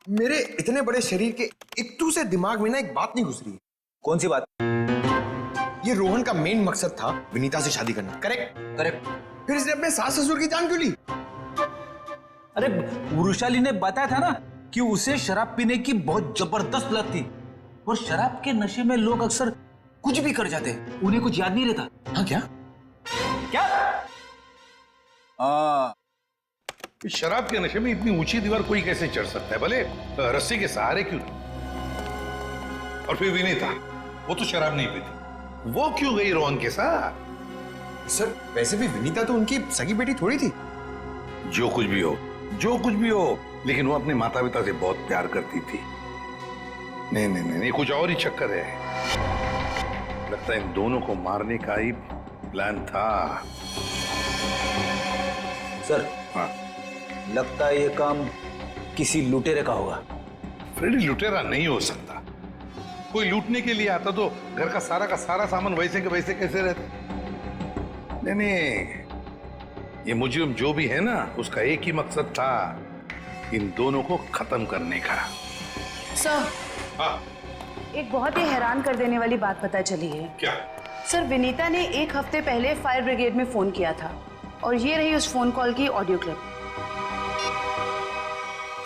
मेरे इतने बड़े शरीर के इत्तू से दिमाग में ना एक बात नहीं घुस रही है। कौन सी बात? ये रोहन का मेन मकसद था विनीता से शादी करना, करेक्ट? करेक्ट। फिर इसने अपने सास ससुर की जान क्यों ली? अरे वृषाली ने बताया था ना कि उसे शराब पीने की बहुत जबरदस्त लत थी, और शराब के नशे में लोग अक्सर कुछ भी कर जाते हैं, उन्हें कुछ याद नहीं रहता। हाँ क्या? क्या? हाँ। शराब के नशे में इतनी ऊंची दीवार कोई कैसे चढ़ सकता है, भले रस्सी के सहारे क्यों? और फिर विनीता, वो तो शराब नहीं पीती, वो क्यों गई रोहन के साथ? सर वैसे भी विनीता तो उनकी सगी बेटी थोड़ी थी। जो कुछ भी हो, जो कुछ भी हो, लेकिन वो अपने माता पिता से बहुत प्यार करती थी। नहीं नहीं नहीं, कुछ और ही चक्कर है। लगता है इन दोनों को मारने का ही प्लान था। सर, हाँ, लगता है ये काम किसी लुटेरे का होगा। फ्रेडी लुटेरा नहीं हो सकता। कोई लूटने के लिए आता तो घर का सारा सामान वैसे के वैसे कैसे रहता? नहीं नहीं, ये मुजरिम जो भी है ना, उसका एक ही मकसद था, इन दोनों को खत्म करने का। सर, हाँ, एक बहुत ही हैरान कर देने वाली बात पता चली है। क्या? सर, विनीता ने 1 हफ्ते पहले फायर ब्रिगेड में फोन किया था, और ये रही उस फोन कॉल की audio clip.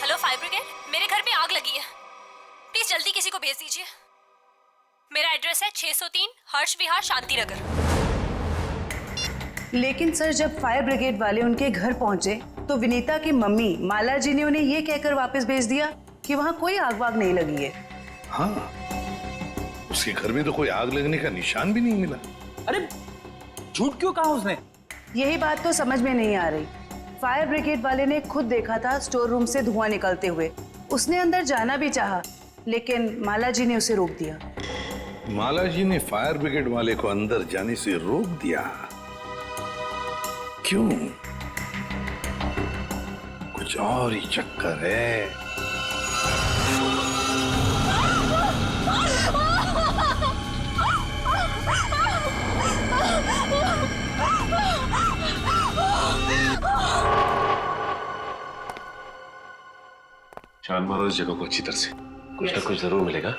Hello fire brigade, मेरे घर में आग लगी है, प्लीज जल्दी किसी को भेज दीजिए। मेरा एड्रेस है 603 हर्ष विहार शांति नगर। लेकिन सर, जब फायर ब्रिगेड वाले उनके घर पहुंचे तो विनीता की मम्मी माला जी ने उन्हें ये कहकर वापस भेज दिया कि वहां कोई आग वाग नहीं लगी है। हाँ, उसके घर में तो कोई आग लगने का निशान भी नहीं मिला। अरे झूठ क्यों कहा उसने? यही बात तो समझ में नहीं आ रही। फायर ब्रिगेड वाले ने खुद देखा था स्टोर रूम से धुआं निकलते हुए। उसने अंदर जाना भी चाहा, लेकिन माला जी ने उसे रोक दिया। माला जी ने फायर ब्रिगेड वाले को अंदर जाने से रोक दिया? क्यों? कुछ और ही चक्कर है। छान मारो इस जगह को अच्छी तरह से, कुछ ना कुछ जरूर मिलेगा।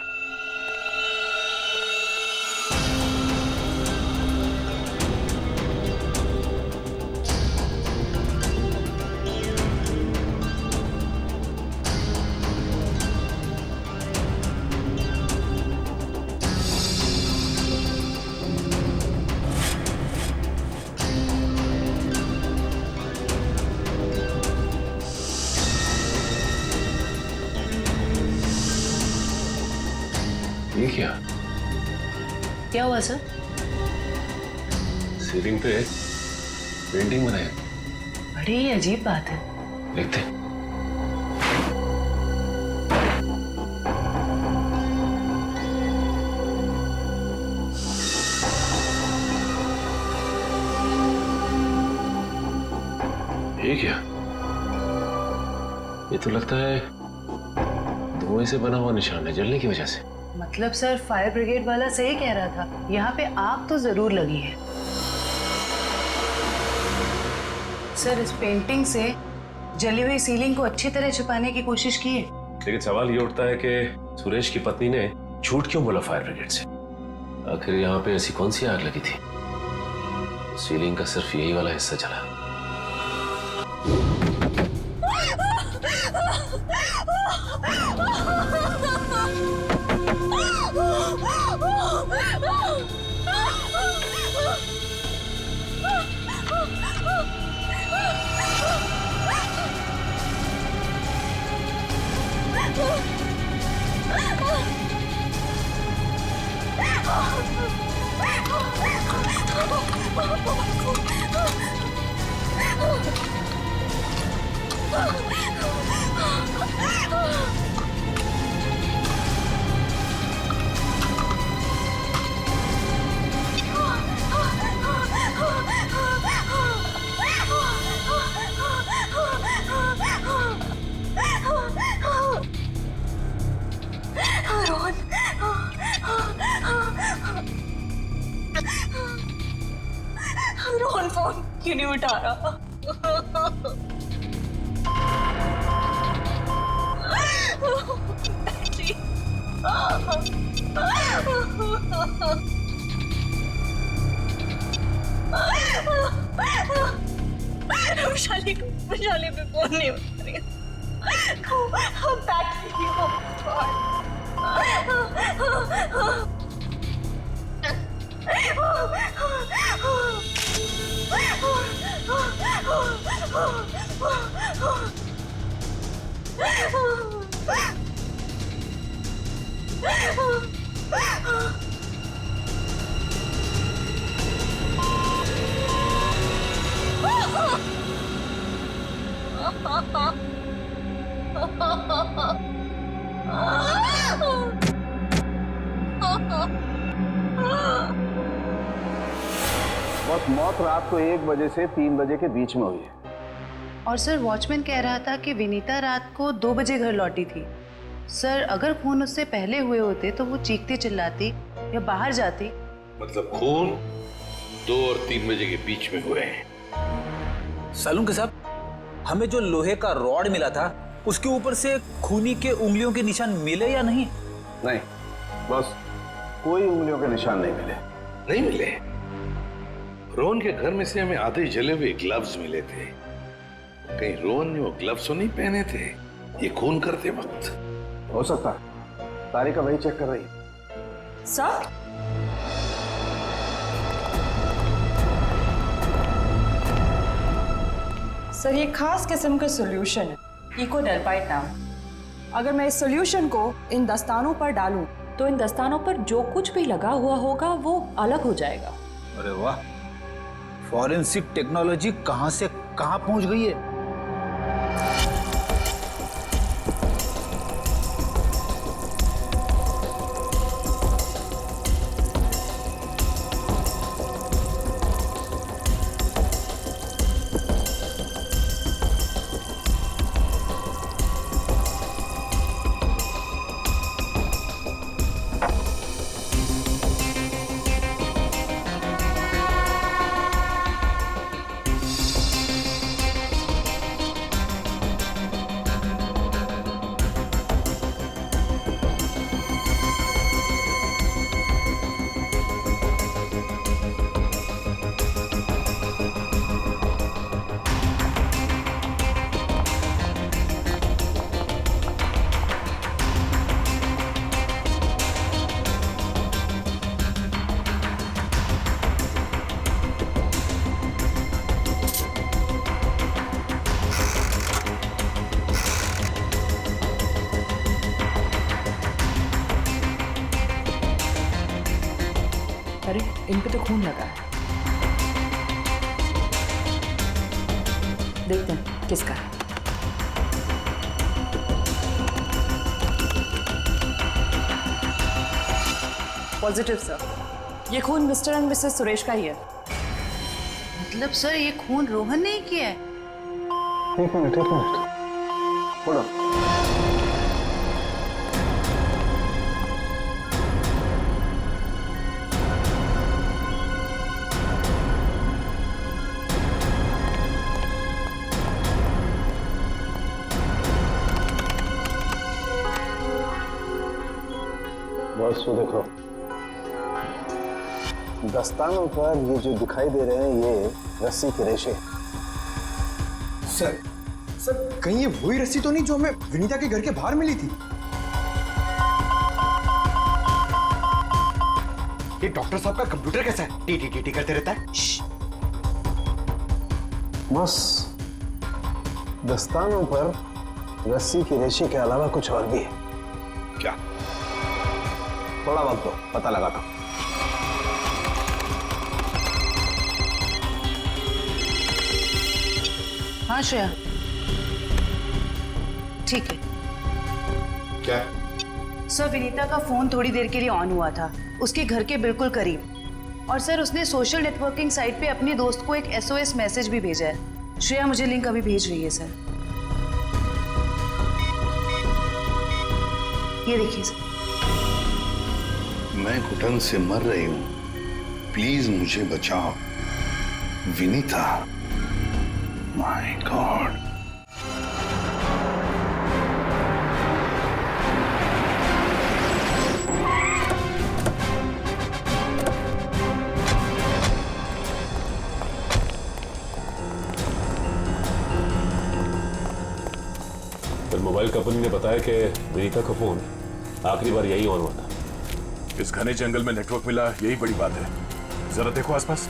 ये क्या? क्या हुआ सर? सीलिंग पे पेंटिंग बनाई, बड़ी ही अजीब बात है। देखते हैं। ये क्या? ये तो लगता है धुएं से बना हुआ निशान है, जलने की वजह से। मतलब सर, फायर ब्रिगेड वाला सही कह रहा था, यहाँ पे आग तो जरूर लगी है। सर, इस पेंटिंग से जली हुई सीलिंग को अच्छी तरह छुपाने की कोशिश की है। लेकिन सवाल ये उठता है कि सुरेश की पत्नी ने झूठ क्यों बोला फायर ब्रिगेड से? आखिर यहाँ पे ऐसी कौन सी आग लगी थी? सीलिंग का सिर्फ यही वाला हिस्सा जला। रोहन फोन क्यों नहीं उठा रहा? वैशाली पे फोन नहीं उठा रही। Come back to me, oh God. बस मौत रात को 1 बजे से 3 बजे के बीच में हुई है। और सर वॉचमैन कह रहा था कि विनीता रात को 2 बजे घर लौटी थी। सर अगर खून उससे पहले हुए होते तो वो चीखती चिल्लाती या बाहर जाती। मतलब खून 2 और 3 बजे के बीच में हुए हैं। सालून के साहब, हमें जो लोहे का रॉड मिला था उसके ऊपर से खूनी के उंगलियों के निशान मिले या नहीं? नहीं, बस कोई उंगलियों के निशान नहीं मिले। नहीं मिले। रोहन के घर में से हमें आधे जले हुए ग्लव्स मिले थे। कहीं रोहन ने वो ग्लव्स तो नहीं पहने थे ये खून करते वक्त? हो सकता है, तारिका वही चेक कर रही है। सर सर ये खास किस्म का सॉल्यूशन है, इकोडेल्पाइट नाम। अगर मैं इस सॉल्यूशन को इन दस्तानों पर डालूं तो इन दस्तानों पर जो कुछ भी लगा हुआ होगा वो अलग हो जाएगा। अरे वाह, फॉरेंसिक टेक्नोलॉजी कहां से कहां पहुंच गई है। अरे इन पे तो खून लगा है, देखते हैं किसका है। पॉजिटिव सर, ये खून मिस्टर एंड मिसेस सुरेश का ही है। मतलब सर ये खून रोहन ने ही किया है? एक मिनट बोलो। बस वो देखो, दस्तानों पर ये जो दिखाई दे रहे हैं ये रस्सी के रेशे। सर कहीं ये वही रस्सी तो नहीं जो हमें विनीता के घर के बाहर मिली थी? ये डॉक्टर साहब का कंप्यूटर कैसा है? टी टी टी टी करते रहता है। बस दस्तानों पर रस्सी के रेशे के अलावा कुछ और भी है। क्या? थोड़ा वक्त दो, पता लगाता हूं। हाँ श्रेया, ठीक है। क्या? सर विनीता का फोन थोड़ी देर के लिए ऑन हुआ था, उसके घर के बिल्कुल करीब। और सर उसने सोशल नेटवर्किंग साइट पे अपने दोस्त को एक SOS मैसेज भी भेजा है। श्रेया मुझे लिंक अभी भेज रही है सर, ये देखिए सर। मैं घुटन से मर रही हूं, प्लीज मुझे बचाओ। Vinita, my God. कंपनी ने बताया कि विनीता का फोन आखिरी बार यही ऑन हुआ था। इस घने जंगल में नेटवर्क मिला, यही बड़ी बात है। जरा देखो आसपास।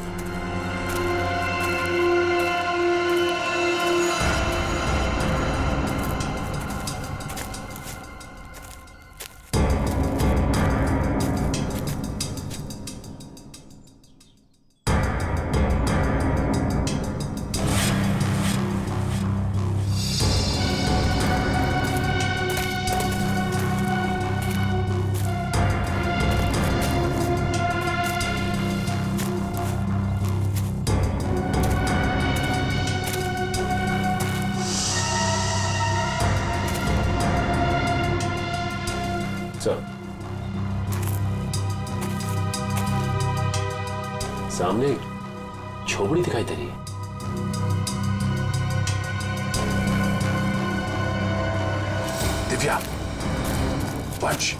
सामने झोपड़ी दिखाई दे रही है। दिव्या, पंच।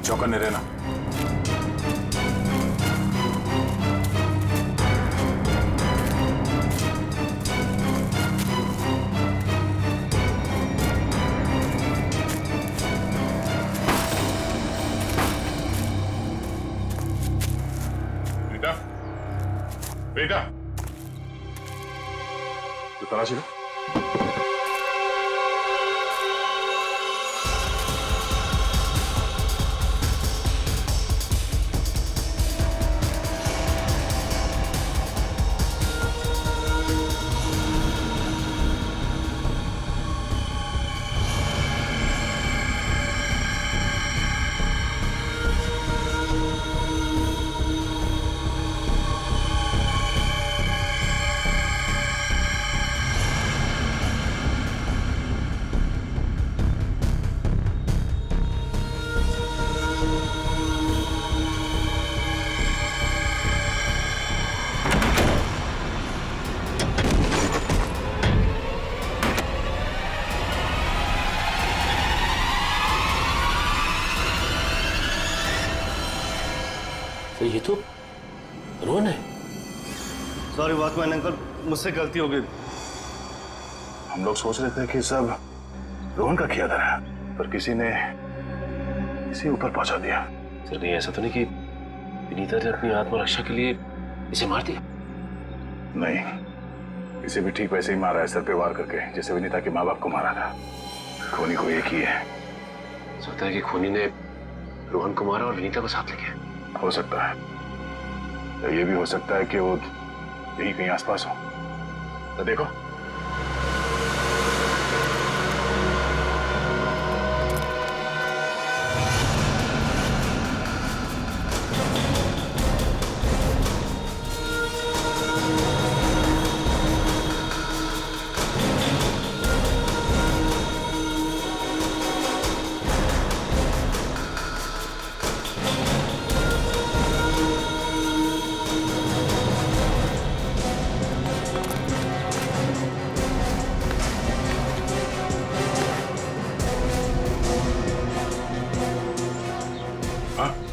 चौकन्ने रहना। बेटा, तो तलाशी लो। ये तो रोहन है। सॉरी वॉचमैन अंकल, मुझसे गलती हो गई। हम लोग सोच रहे थे कि सब रोहन का किया था, पर किसी ने इसी ऊपर पहुंचा दिया। सर कहीं ऐसा तो नहीं कि विनीता ने अपनी आत्मरक्षा के लिए इसे मार दिया? नहीं, इसे भी ठीक वैसे ही मारा है, सर पे वार करके, जैसे विनीता के माँ बाप को मारा था। खूनी को एक ही है। सोचता है कि खूनी ने रोहन को मारा और विनीता को साथ ले गया। हो सकता है, या ये भी हो सकता है कि वो यही कहीं आसपास हो। तो देखो,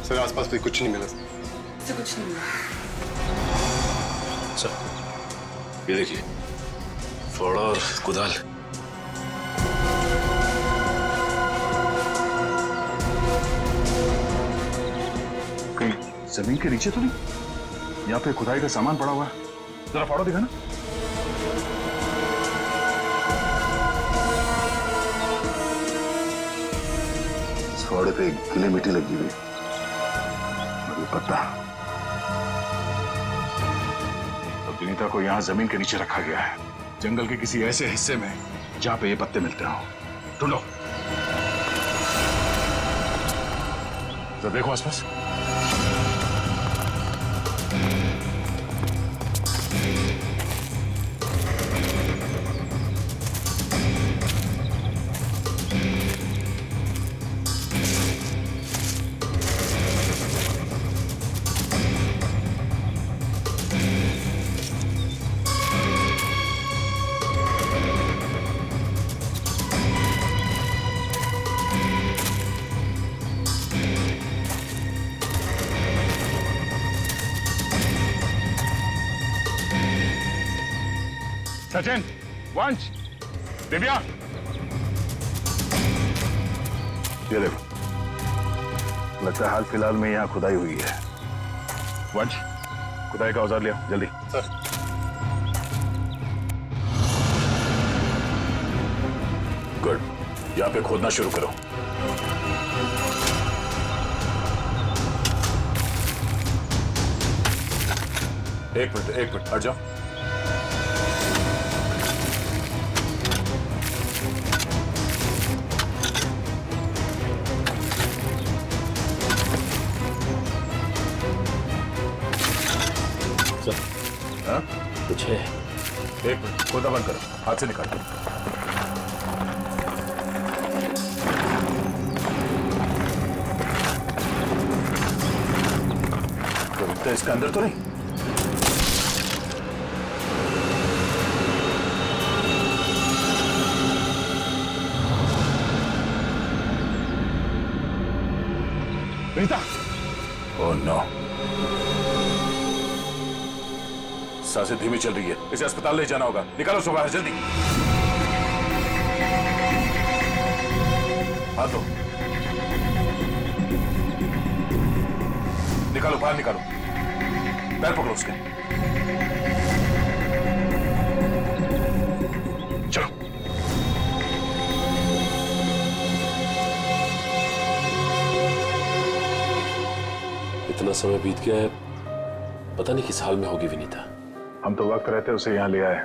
सर आसपास तो कुछ नहीं मिला। से कुछ नहीं मिला। सर ये देखिए, फावड़ा और कुदाल। कहीं जमीन के नीचे तो नहीं? यहाँ पे खुदाई का सामान पड़ा हुआ है, जरा फाड़ो दिखा ना। इस फावड़े पे गीली मिट्टी लगी हुई, पता तो विनीता को यहाँ जमीन के नीचे रखा गया है, जंगल के किसी ऐसे हिस्से में जहाँ पे ये पत्ते मिलते हो। ढूंढो, तो देखो आसपास। सचिन, वंश, दिव्या, ये देखो, लगता है हाल फिलहाल में यहाँ खुदाई हुई है। वंश, खुदाई का औजार लिया जल्दी। सर। गुड, यहाँ पे खोदना शुरू करो। एक मिनट हट जाओ। हाँ? कुछ है? एक मिनट, खोदा बंद करो, हाथ से निकालो। तो इसके अंदर तो नहीं? विनीता! ओह नो, सांसें धीमी चल रही है, इसे अस्पताल ले जाना होगा। निकालो उसको बाहर जल्दी। हाथ दो, निकालो बाहर निकालो, पैर पकड़ो उसके। चलो। इतना समय बीत गया है, पता नहीं किस हाल में होगी विनीता। हम तो वक्त रहते उसे यहाँ ले आए,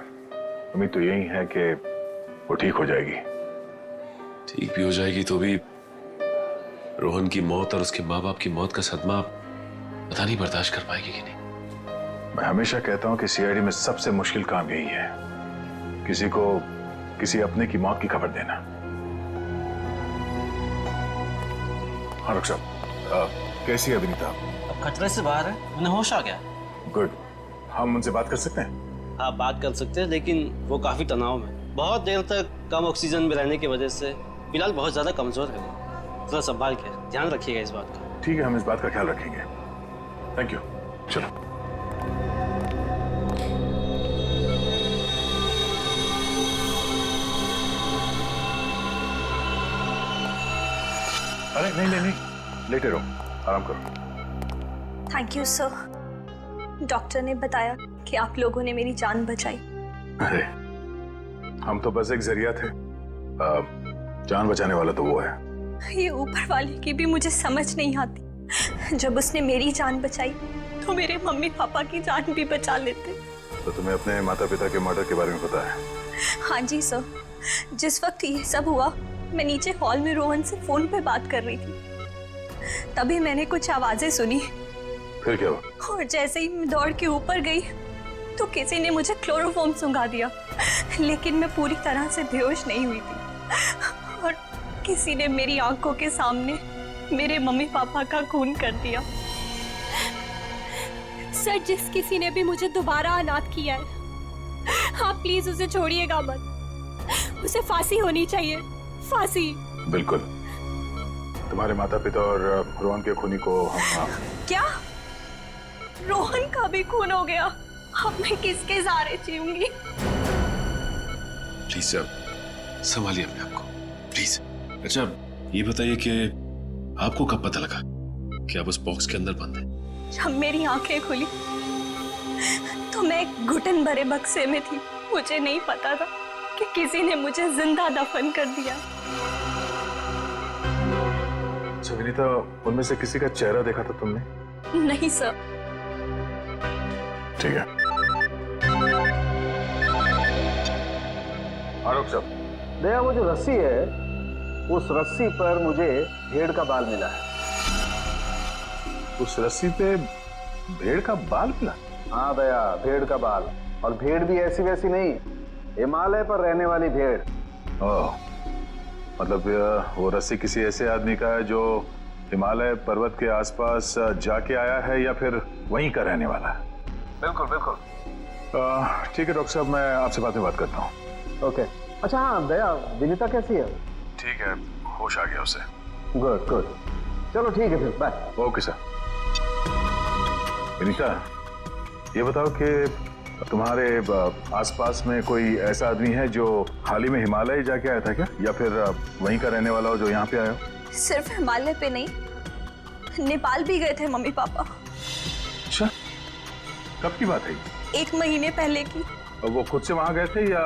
उम्मीद तो यही है कि वो ठीक हो जाएगी। ठीक भी हो जाएगी तो भी रोहन की मौत और उसके माँ बाप की मौत का सदमा पता नहीं बर्दाश्त कर पाएगी कि नहीं। मैं हमेशा कहता हूँ कि सीआईडी में सबसे मुश्किल काम यही है, किसी को किसी अपने की मौत की खबर देना। हाँ डॉक्टर साहब, कैसी है विनीता? अब खतरे से बाहर है, उन्हें होश आ गया। गुड, हम उनसे बात कर सकते हैं? हाँ बात कर सकते हैं, लेकिन वो काफी तनाव में, बहुत देर तक कम ऑक्सीजन में रहने की वजह से फिलहाल बहुत ज्यादा कमजोर है वो। थोड़ा संभाल के ध्यान रखिएगा इस बात का। ठीक है, हम इस बात का ख्याल रखेंगे। Thank you. चलो। अरे नहीं, लेटे रहो, आराम करो। Thank you sir. डॉक्टर ने बताया कि आप लोगों ने मेरी जान बचाई। अरे हम तो बस एक जरिया थे, जान बचाने वाला तो वो है। ये ऊपर वाले की भी मुझे समझ नहीं आती। जब उसने मेरी जान बचाई तो मेरे मम्मी पापा की जान भी बचा लेते। तो तुम्हें अपने माता पिता के मर्डर के बारे में पता है? हाँ जी सर, जिस वक्त ये सब हुआ मैं नीचे हॉल में रोहन से फोन पे बात कर रही थी, तभी मैंने कुछ आवाजें सुनी। फिर क्या हुआ? और जैसे ही मैं दौड़ के ऊपर गई तो किसी ने मुझे क्लोरोफॉर्म सुंघा दिया, लेकिन मैं पूरी तरह से बेहोश नहीं हुई थी। और किसी ने मेरी आंखों के सामने मेरे मम्मी पापा का खून कर दिया। सर, जिस किसी ने भी मुझे दोबारा अनाथ किया है, आप प्लीज उसे छोड़िएगा मत। उसे फांसी होनी चाहिए, फांसी। बिल्कुल, तुम्हारे माता पिता और रोहन के खूनी को हम। क्या? रोहन का भी खून हो गया? अब मैं किसके सहारे जीऊंगी? प्लीज सर, संभालिए अपने आप को, प्लीज। अच्छा ये बताइए कि आपको कब पता लगा कि आप उस बॉक्स के अंदर बंद हैं? जब मेरी आंखें खुली तो मैं एक घुटन भरे बक्से में थी। मुझे नहीं पता था कि किसी ने मुझे जिंदा दफन कर दिया। अच्छा विनीता, उनमें से किसी का चेहरा देखा था तुमने? नहीं सर। ठीक है। आरोप साहब, दया, वो जो रस्सी है, उस रस्सी पर मुझे भेड़ का बाल मिला है। उस रस्सी पे भेड़ का बाल मिला? हाँ दया, भेड़ का बाल। और भेड़ भी ऐसी वैसी नहीं, हिमालय पर रहने वाली भेड़। ओह, मतलब वो रस्सी किसी ऐसे आदमी का है जो हिमालय पर्वत के आसपास जाके आया है या फिर वहीं का रहने वाला है? बिल्कुल बिल्कुल। ठीक है डॉक्टर साहब, मैं आपसे बाद में बात करता हूँ। ओके। अच्छा हाँ दया, विनीता कैसी है? ठीक है, होश आ गया उसे। गुड गुड, चलो ठीक है फिर, बाय। Okay sir. विनीता, ये बताओ कि तुम्हारे आसपास में कोई ऐसा आदमी है जो हाल ही में हिमालय जाके आया था क्या, या फिर वहीं का रहने वाला हो जो यहाँ पे आया हो? सिर्फ हिमालय पे नहीं, नेपाल भी गए थे मम्मी पापा। अच्छा, कब की बात है? 1 महीने पहले की। वो खुद से वहां गए थे या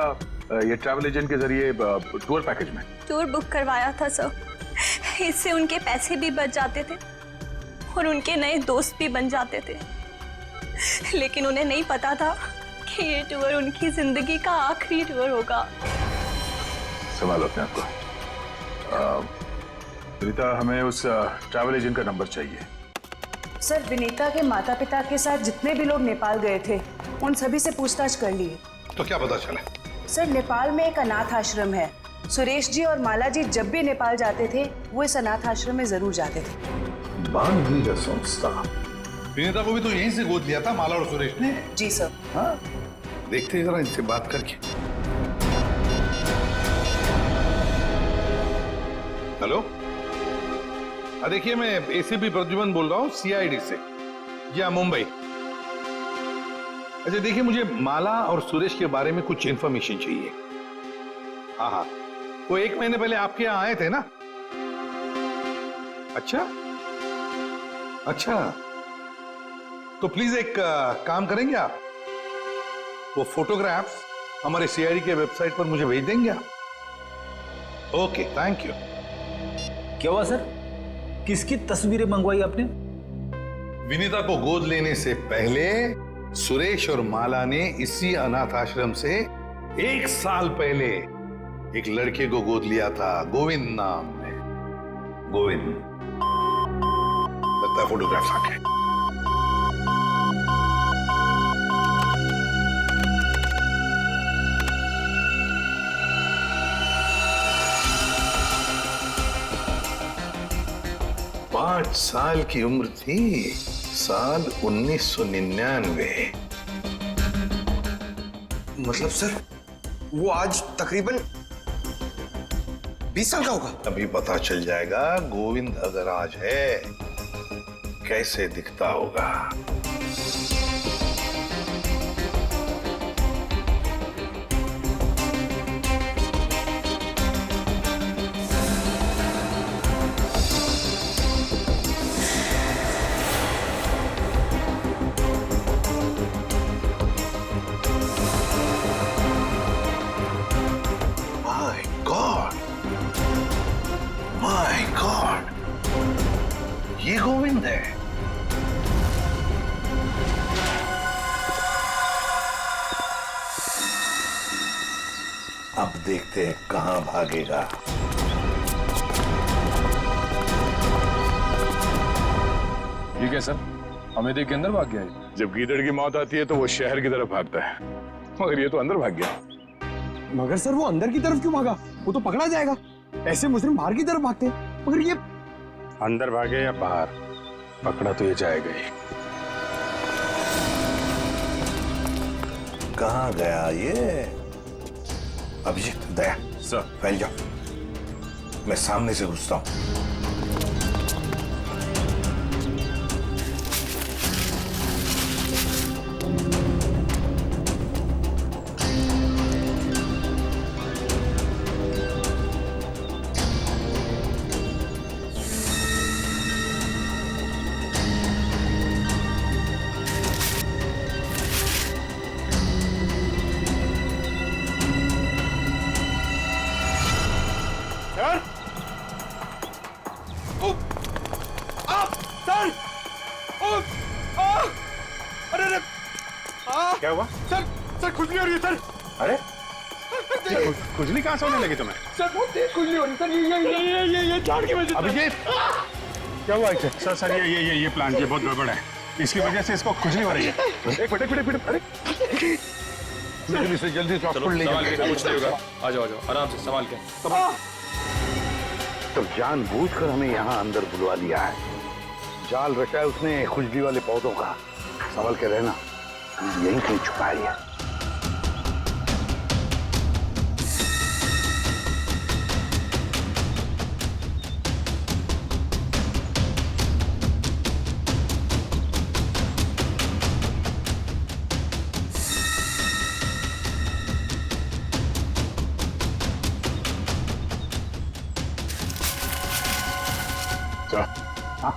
ये ट्रैवल एजेंट के जरिए टूर पैकेज में? टूर बुक करवाया था सर। इससे उनके पैसे भी बच जाते थे और उनके नए दोस्त भी बन जाते थे। लेकिन उन्हें नहीं पता था कि ये टूर उनकी जिंदगी का आखिरी टूर होगा। संभालो अपने आप को। रीता, हमें उस ट्रैवल एजेंट का नंबर चाहिए। सर, विनीता के माता पिता के साथ जितने भी लोग नेपाल गए थे उन सभी से पूछताछ कर लिए। तो क्या पता चला? सर, नेपाल में एक अनाथ आश्रम है। सुरेश जी और माला जी जब भी नेपाल जाते थे वो इस अनाथ आश्रम में जरूर जाते थे। बानवीर संस्था। विनीता को भी तो यहीं से गोद लिया था माला और सुरेश ने। जी सर। हाँ, देखते हैं जरा इनसे बात करके। हेलो, देखिए मैं एसीपी प्रद्युमन बोल रहा हूँ सीआईडी से। जी हाँ, मुंबई। अच्छा देखिए, मुझे माला और सुरेश के बारे में कुछ इंफॉर्मेशन चाहिए। हाँ, वो 1 महीने पहले आपके यहाँ आए थे ना? अच्छा, तो प्लीज एक काम करेंगे आप, वो फोटोग्राफ्स हमारे सीआईडी के वेबसाइट पर मुझे भेज देंगे आप? Okay, thank you. क्या हुआ सर? किसकी तस्वीरें मंगवाई आपने? विनीता को गोद लेने से पहले सुरेश और माला ने इसी अनाथ आश्रम से 1 साल पहले एक लड़के को गोद लिया था, गोविंद नाम है। गोविंद, लगता है फोटोग्राफ्स आ गए। पांच साल की उम्र थी, साल 1999। मतलब सर, वो आज तकरीबन 20 साल का होगा। अभी पता चल जाएगा गोविंद अगर आज है कैसे दिखता होगा। माय गॉड, ये गोविंद है। अब देखते हैं कहां भागेगा। ठीक है सर, हमें देख के अंदर भाग गया है। जब गीदड़ की मौत आती है तो वो शहर की तरफ भागता है, मगर ये तो अंदर भाग गया। मगर सर, वो अंदर की तरफ क्यों भागा? वो तो पकड़ा जाएगा। ऐसे मुजरिम बाहर की तरफ भागते हैं, मगर ये अंदर भागे या बाहर, पकड़ा तो ये जाएगा ही। कहां गया ये? अभिजीत, दया सर, फैल जाओ, मैं सामने से घुसता हूं। क्या हुआ? सर खुजली हो रही है सर। अरे खुजली कहां से होने लगी तुम्हें? सर बहुत तेज खुजली हो रही है सर। ये झाड़ की वजह से। अभिजीत, क्या हुआ इसे? सर ये प्लांट ये बहुत गड़बड़ है, इसकी वजह से इसको खुजली हो रही है। एक मिनट, अरे जल्दी से हॉस्पिटल ले जाओ। कुछ नहीं होगा, आ जाओ आराम से संभाल के। तो जानबूझकर हमें यहाँ अंदर बुलवा लिया है। जाल रचा है उसने खुजली वाले पौधों का। संभल के रहना, यहीं कहीं छुपा है। हाँ।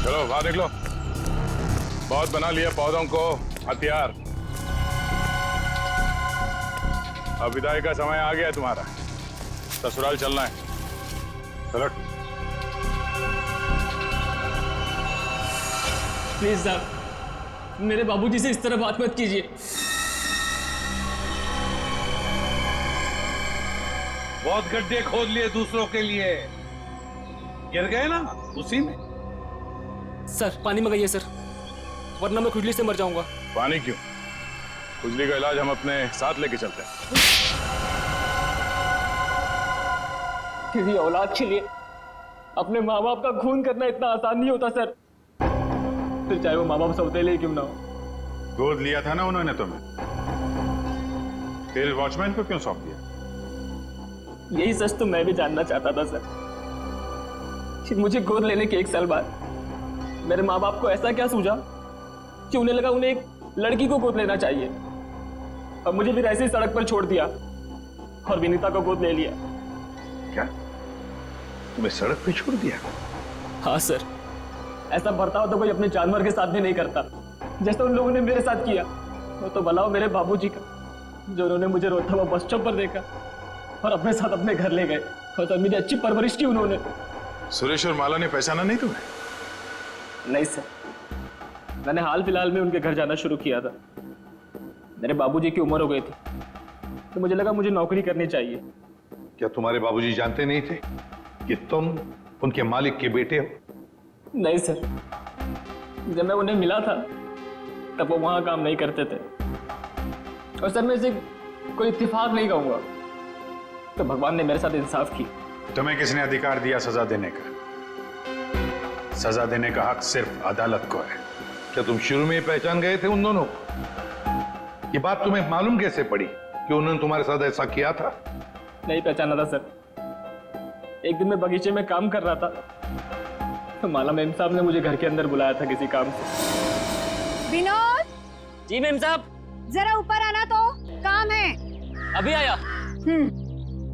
चलो बाहर निकलो। बहुत बना लिया पौधों को हथियार। अब विदाई का समय आ गया है तुम्हारा। ससुराल चलना है। चलो। प्लीज साहब, मेरे बाबूजी से इस तरह बात मत कीजिए। बहुत गड्ढे खोद लिए दूसरों के लिए, गिर गए ना उसी में। सर पानी मंगाइए सर, वरना मैं खुजली से मर जाऊंगा। पानी क्यों? खुजली का इलाज हम अपने साथ लेके चलते हैं। किसी औलाद के लिए अपने माँ बाप का खून करना इतना आसान नहीं होता सर, फिर चाहे वो माँ बाप सौतेले क्यों ना हो। गोद लिया था ना उन्होंने तुम्हें, फिर वॉचमैन को क्यों सौंप दिया? यही सच तो मैं भी जानना चाहता था सर, कि मुझे गोद लेने के 1 साल बाद मेरे माँ बाप को ऐसा क्या सूझा कि उन्हें लगा उन्हें एक लड़की को गोद लेना चाहिए, और मुझे फिर ऐसे ही सड़क पर छोड़ दिया और विनीता को गोद ले लिया। क्या तुम्हें सड़क पे छोड़ दिया? हाँ सर, ऐसा बर्ताव तो कोई अपने जानवर के साथ भी नहीं करता, जैसा उन लोगों ने मेरे साथ किया। वो तो भला हो मेरे बाबूजी का, जो उन्होंने मुझे रोता हुआ बस स्टॉप पर देखा और अपने साथ अपने घर ले गए, और तब मेरी अच्छी परवरिश की उन्होंने। सुरेश और माला ने पहचाना नहीं तुम्हें? नहीं सर, मैंने हाल फिलहाल में उनके घर जाना शुरू किया था। मेरे बाबूजी की उम्र हो गई थी, तो मुझे लगा मुझे नौकरी करनी चाहिए। क्या तुम्हारे बाबूजी जानते नहीं थे कि तुम उनके मालिक के बेटे हो? नहीं सर, जब मैं उन्हें मिला था तब वो वहां काम नहीं करते थे, और सर मैं इसे कोई इत्तेफाक नहीं कहूंगा, तो भगवान ने मेरे साथ इंसाफ की। तुम्हें किसने अधिकार दिया सजा देने का? सजा देने का हक सिर्फ अदालत को है। क्या तुम शुरू में ही पहचान गए थे उन दोनों को? ये बात तुम्हें मालूम कैसे पड़ी कि उन्होंने तुम्हारे साथ ऐसा किया था? नहीं पहचाना था सर। एक दिन मैं बगीचे में काम कर रहा था, तो माला मेम साहब ने मुझे घर के अंदर बुलाया था किसी काम से। विनोद! जी मेम साहब। जरा ऊपर आना, तो काम है। अभी आया।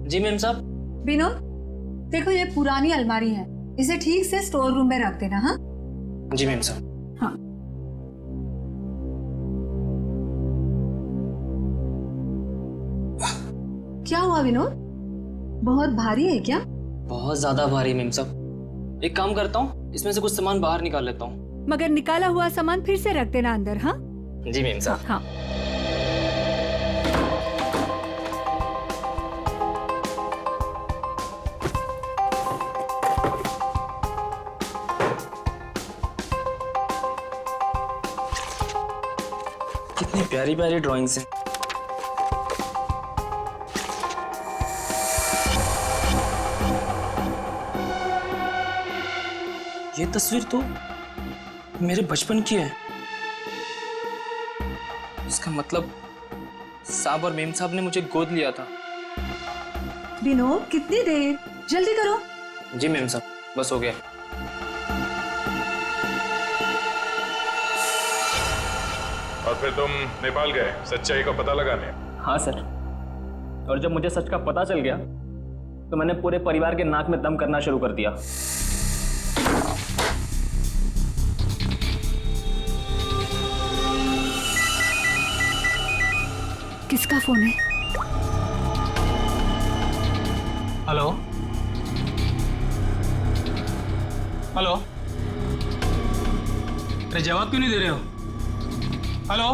जी मेम साहब। विनोद, देखो ये पुरानी अलमारी है, इसे ठीक से स्टोर रूम में रख देना। हाँ जी मेम साहब। हाँ। क्या हुआ विनोद, बहुत भारी है क्या? बहुत ज्यादा भारी मेम साहब। एक काम करता हूँ, इसमें से कुछ सामान बाहर निकाल लेता हूँ। मगर निकाला हुआ सामान फिर से रख देना अंदर। हाँ जी मेम साहब। हाँ। कितनी प्यारी प्यारी ड्राइंग्स हैं। ये तस्वीर तो मेरे बचपन की है। इसका मतलब साहब और मेम साहब ने मुझे गोद लिया था। विनोद, कितनी देर, जल्दी करो। जी मेम साहब, बस हो गया। और फिर तुम नेपाल गए सच्चाई का पता लगाने? हाँ सर, और जब मुझे सच का पता चल गया तो मैंने पूरे परिवार के नाक में दम करना शुरू कर दिया। किसका फोन है? हेलो हेलो, अरे जवाब क्यों नहीं दे रहे हो? हेलो,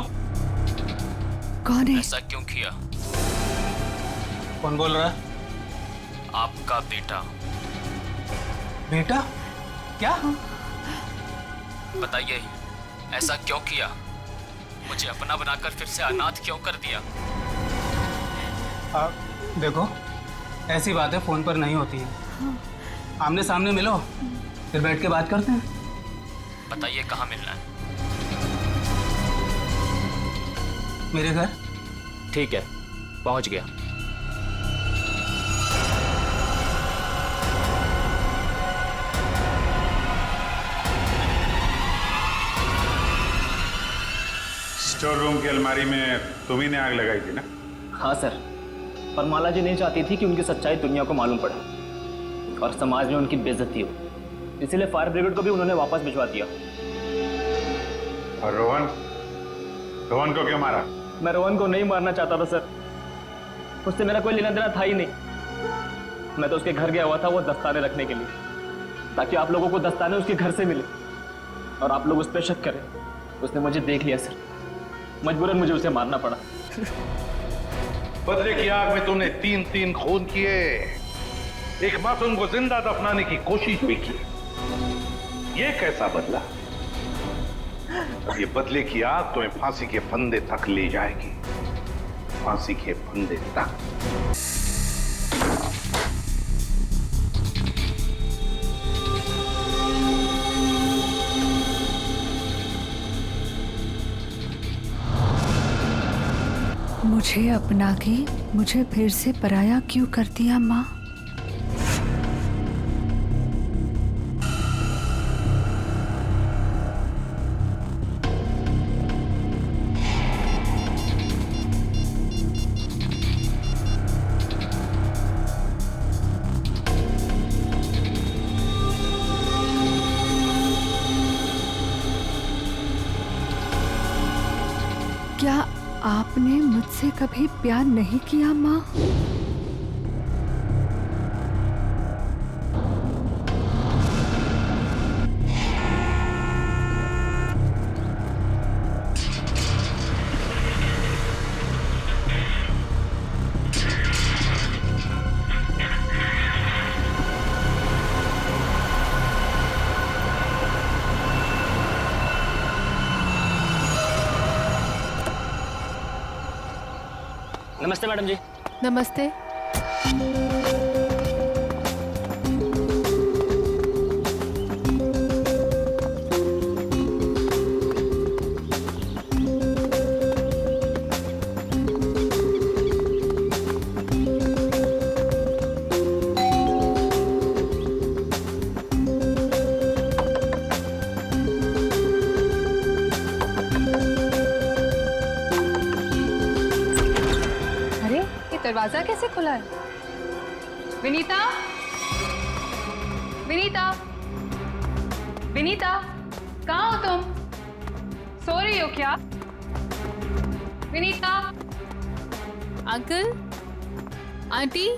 कौन है? ऐसा क्यों किया? कौन बोल रहा है? आपका बेटा। बेटा? क्या? बताइए, ऐसा क्यों किया? मुझे अपना बनाकर फिर से अनाथ क्यों कर दिया? देखो, ऐसी बातें फोन पर नहीं होती है। आमने सामने मिलो, फिर बैठ के बात करते हैं। बताइए कहाँ मिलना है? मेरे घर। ठीक है, पहुंच गया। स्टोर रूम की अलमारी में तुम्ही ने आग लगाई थी ना? हाँ सर, पर माला जी नहीं चाहती थी कि उनकी सच्चाई दुनिया को मालूम पड़े और समाज में उनकी बेइज्जती हो, इसीलिए फायर ब्रिगेड को भी उन्होंने वापस भिजवा दिया। और रोहन, रोहन को क्यों मारा? मैं रोहन को नहीं मारना चाहता था सर, उससे मेरा कोई लेना देना था ही नहीं। मैं तो उसके घर गया हुआ था वो दस्ताने रखने के लिए, ताकि आप लोगों को दस्ताने उसके घर से मिले और आप लोग उस पर शक करें। उसने मुझे देख लिया सर, मजबूरन मुझे उसे मारना पड़ा। बदले की आग में तूने 3 खून किए, एक मासूम को जिंदा दफनाने की कोशिश भी की। ये कैसा बदला? ये बदले की आग तुम्हें फांसी के फंदे तक ले जाएगी, फांसी के फंदे तक। मुझे अपना के मुझे फिर से पराया क्यों कर दिया माँ? क्या आपने मुझसे कभी प्यार नहीं किया माँ? नमस्ते मैडम जी। नमस्ते। दरवाजा कैसे खुला है? विनीता, विनीता, विनीता, कहाँ हो तुम? सो रही हो क्या? विनीता। अंकल, आंटी,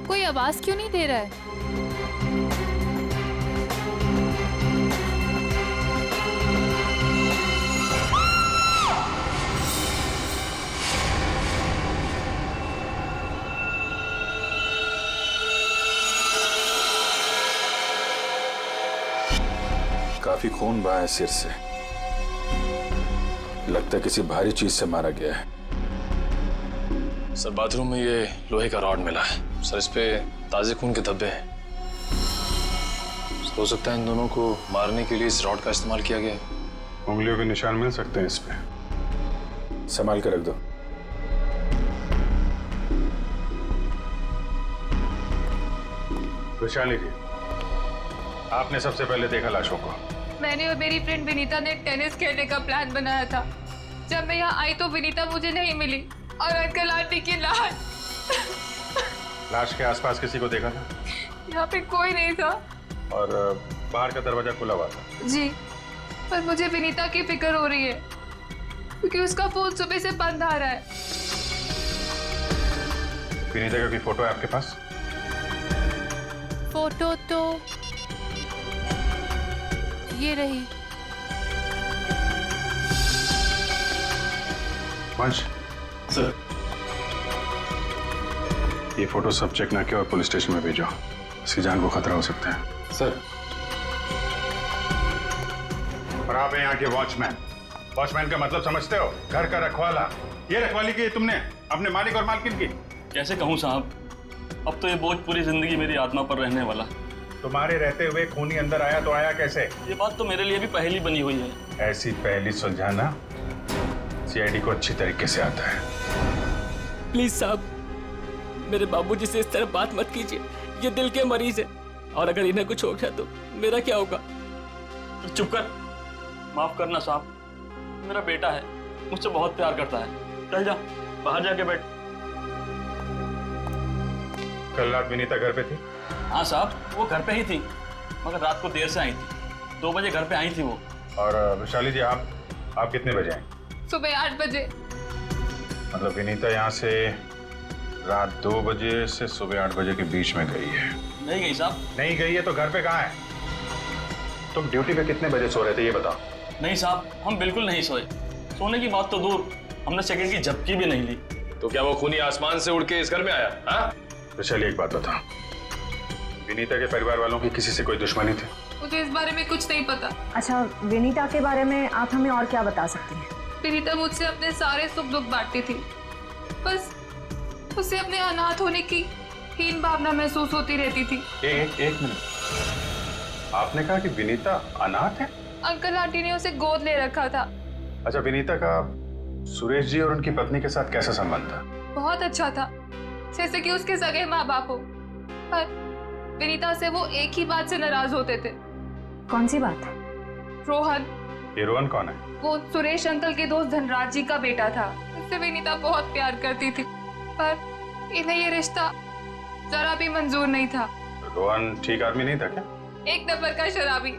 कोई आवाज क्यों नहीं दे रहा है? काफी खून बहा है सिर से, लगता है किसी भारी चीज से मारा गया है। सर बाथरूम में ये लोहे का रॉड मिला है सर, इस पे ताजे खून के धब्बे हैं। हो सकता है इन दोनों को मारने के लिए इस रॉड का इस्तेमाल किया गया है। उंगलियों के निशान मिल सकते हैं इस पे, संभाल के रख दो। वैशाली जी, आपने सबसे पहले देखा लाशों को? मैंने और मेरी फ्रेंड विनीता ने टेनिस खेलने का प्लान बनाया था। जब मैं यहाँ आई तो विनीता मुझे नहीं मिली और अंकल आंटी की लाश। लाश के आसपास किसी को देखा था? यहाँ पे कोई नहीं था। और बाहर का दरवाजा खुला हुआ था? जी, पर मुझे विनीता की फिक्र हो रही है क्योंकि उसका फोन सुबह से बंद आ रहा है। विनीता का कोई फोटो है आपके पास? फोटो तो ये रही। वंश सर, ये फोटो सब चेक ना किया और पुलिस स्टेशन में भेजो, इसकी जान को खतरा हो सकता है। सर। और आप हैं यहाँ के वॉचमैन। वॉचमैन का मतलब समझते हो? घर का रखवाला। ये रखवाली की तुमने अपने मालिक और मालकिन की? कैसे कहूँ साहब, अब तो ये बोझ पूरी जिंदगी मेरी आत्मा पर रहने वाला। तुम्हारे रहते हुए खूनी अंदर आया तो आया कैसे? ये बात तो मेरे लिए भी पहेली बनी हुई है। ऐसी पहेली सुलझाना सीआईडी को अच्छी तरीके से आता है। प्लीज साहब, मेरे बाबूजी से इस तरह बात मत कीजिए, ये दिल के मरीज है और अगर इन्हें कुछ हो गया तो मेरा क्या होगा? चुप कर, माफ करना साहब, मेरा बेटा है, मुझसे बहुत प्यार करता है। चल जा, बाहर जाके बैठ। कल रात विनीता घर पे थी? हाँ साहब, वो घर पे ही थी, मगर रात को देर से आई थी। 2 बजे घर पे आई थी वो। और वैशाली जी, आप कितने बजे आए? सुबह 8 बजे। मतलब विनीता यहाँ से रात 2 बजे से सुबह 8 बजे के बीच में गई है? नहीं गई साहब। नहीं गई है तो घर पे कहाँ है? तुम ड्यूटी पे कितने बजे सो रहे थे ये बताओ। नहीं साहब, हम बिल्कुल नहीं सोए। सोने की बात तो दूर, हमने सेकंड की झपकी भी नहीं ली। तो क्या वो खूनी आसमान से उड़ के इस घर में आया? हाँ? तो चलिए एक बात बताओ, विनीता के परिवार वालों की किसी से कोई दुश्मनी थी? मुझे इस बारे में कुछ नहीं पता। अच्छा, विनीता के बारे में आप हमें और क्या बता सकती हैं? विनीता मुझसे अपने सारे सुख दुख बांटती थी, बस उसे अपने अनाथ होने की हीन भावना महसूस होती रहती थी। एक मिनट, आपने कहा कि विनीता अनाथ है? अंकल आंटी ने उसे गोद ले रखा था। अच्छा, विनीता का सुरेश जी और उनकी पत्नी के साथ कैसा संबंध था? बहुत अच्छा था, जैसे कि उसके सगे माँ बाप हो। पर विनीता से वो एक ही बात से नाराज होते थे। कौन सी बात? रोहन। ये रोहन कौन है? वो सुरेश अंकल के दोस्त धनराज जी का बेटा था। उससे विनीता बहुत प्यार करती थी, पर इन्हें ये रिश्ता जरा भी मंजूर नहीं था। रोहन ठीक आदमी नहीं था क्या? एक नंबर का शराबी।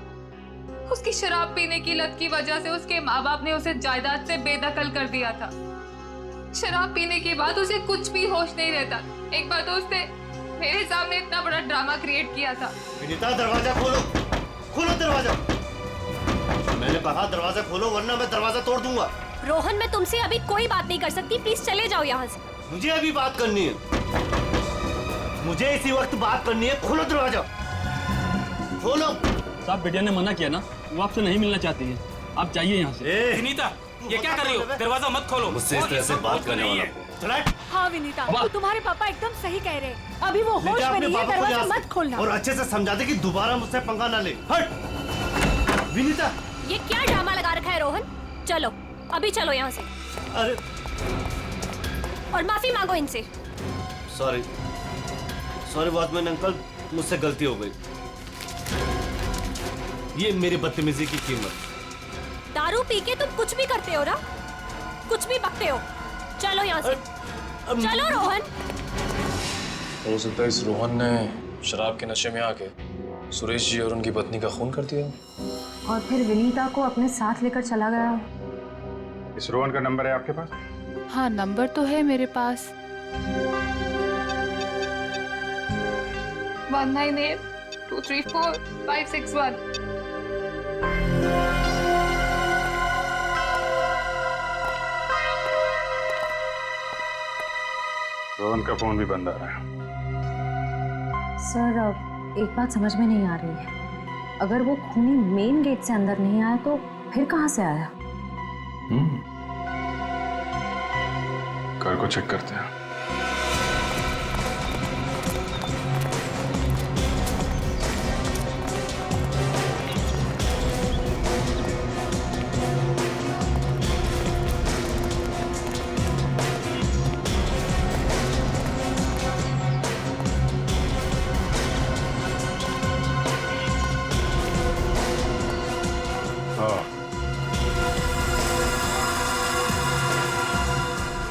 उसकी शराब पीने की लत की वजह से उसके माँ बाप ने उसे जायदाद से बेदखल कर दिया था। शराब पीने के बाद उसे कुछ भी होश नहीं रहता। एक बार तो उसने मेरे सामने इतना बड़ा ड्रामा क्रिएट किया था। विनीता, दरवाजा खोलो, खोलो दरवाजा। मैंने कहा दरवाजा खोलो वरना मैं दरवाजा तोड़ दूंगा। रोहन, मैं तुमसे अभी कोई बात नहीं कर सकती, प्लीज चले जाओ यहाँ से। मुझे अभी बात करनी है, मुझे इसी वक्त बात करनी है। खोलो दरवाजा, खोलो। साहब, बिटिया ने मना किया ना, वो आपसे नहीं मिलना चाहती है, आप जाइए यहाँ से। विनीता, ये क्या कर रही हो? दरवाजा मत खोलो। मुझसे इस तरह से बात करने वाला को। हाँ विनीता, तो तुम्हारे पापा एकदम सही कह रहे हैं। अभी वो होश में नहीं है, दरवाजा मत खोलना। और अच्छे से समझा दे कि दोबारा मुझसे पंगा ना ले। हट विनीता। ये क्या ड्रामा लगा रखा है रोहन? चलो, अभी चलो यहाँ से। अरे, और माफी मांगो इनसे। सॉरी वॉचमैन अंकल, मुझसे गलती हो गई। ये मेरी बदतमीजी की कीमत। दारू पी के तुम कुछ भी करते हो ना, कुछ भी बकते हो। चलो यहाँ से, चलो रोहन। हो सकता है इस रोहन ने शराब के नशे में आके सुरेश जी और उनकी पत्नी का खून कर दिया, और फिर विनीता को अपने साथ लेकर चला गया। इस रोहन का नंबर है आपके पास? हाँ, नंबर तो है मेरे पास। 198234 रोहन का फोन भी बंद आ रहा है। सर, अब एक बात समझ में नहीं आ रही है, अगर वो खूनी मेन गेट से अंदर नहीं आया तो फिर कहाँ से आया? घर को चेक करते हैं।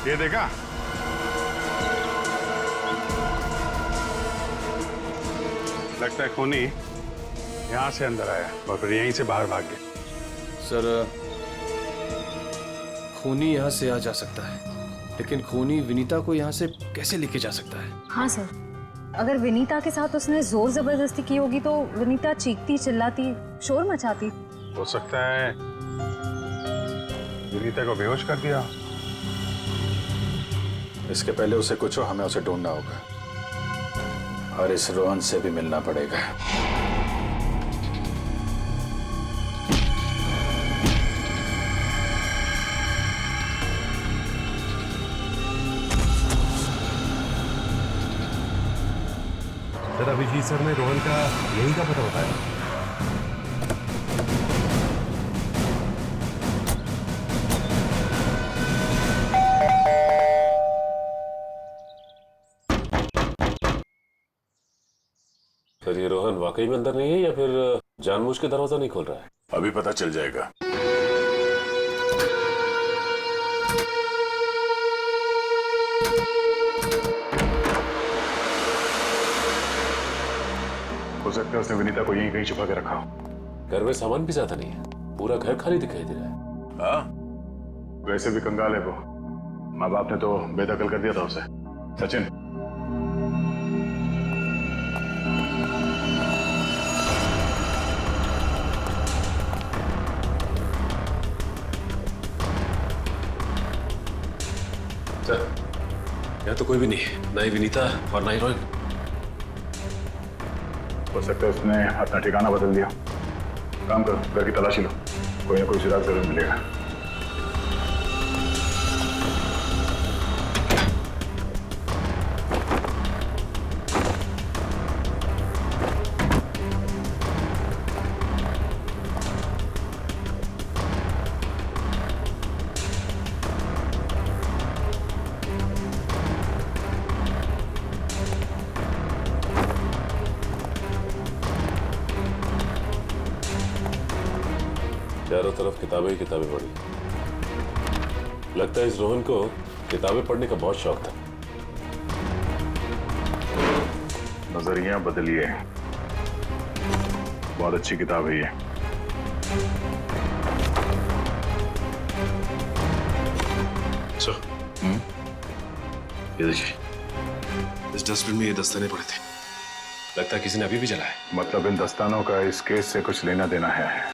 ये देखा? लगता है खूनी यहाँ से अंदर आया और फिर यहीं से बाहर भाग गया। सर, खूनी यहाँ से आ जा सकता है, लेकिन खूनी विनीता को यहाँ से कैसे लेके जा सकता है? हाँ सर, अगर विनीता के साथ उसने जोर जबरदस्ती की होगी तो विनीता चीखती चिल्लाती शोर मचाती। हो सकता है विनीता को बेहोश कर दिया। इसके पहले उसे कुछ हो, हमें उसे ढूंढना होगा और इस रोहन से भी मिलना पड़ेगा। सर, अभिजीत सर ने रोहन का यही का पता बताया। सर, ये रोहन वाकई में अंदर नहीं है या फिर जानबूझ के दरवाजा नहीं खोल रहा है? अभी पता चल जाएगा। हो सकता है उसने विनीता को यहीं कहीं छुपा के रखा हो। घर में सामान भी ज्यादा नहीं है, पूरा घर खाली दिखाई दे रहा है। हाँ, वैसे भी कंगाल है वो। माँ बाप ने तो बेदखल कर दिया था उसे। सचिन, सर, यहाँ तो कोई भी नहीं है, ना ही विनीता और ना ही रोहन। हो सकता है उसने अपना ठिकाना बदल दिया। काम करो, घर की तलाशी लो, कोई ना कोई सुराग जरूर मिलेगा। चारों तरफ किताबें ही किताबें पढ़ी। लगता है इस रोहन को किताबें पढ़ने का बहुत शौक था। नजरिया बदलिए, बहुत अच्छी किताब है ये। सर, ये देखिए, इस डस्टबिन में ये दस्ताने पड़े थे। लगता है किसी ने अभी भी जलाया। मतलब इन दस्तानों का इस केस से कुछ लेना देना है।